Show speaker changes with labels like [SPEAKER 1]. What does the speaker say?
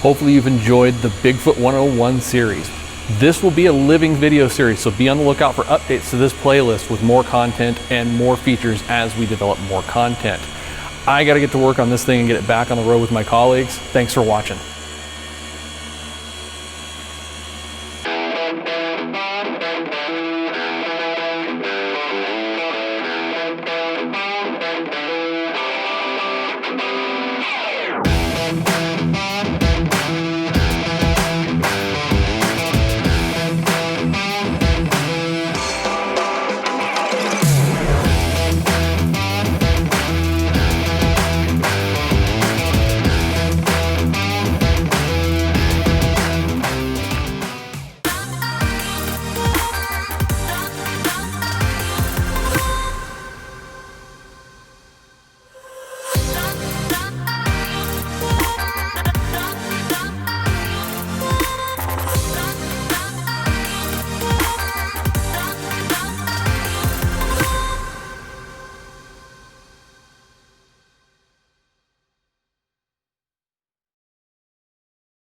[SPEAKER 1] Hopefully you've enjoyed the Bigfoot 101 series. This will be a living video series, so be on the lookout for updates to this playlist with more content and more features as we develop more content. I gotta get to work on this thing and get it back on the road with my colleagues. Thanks for watching.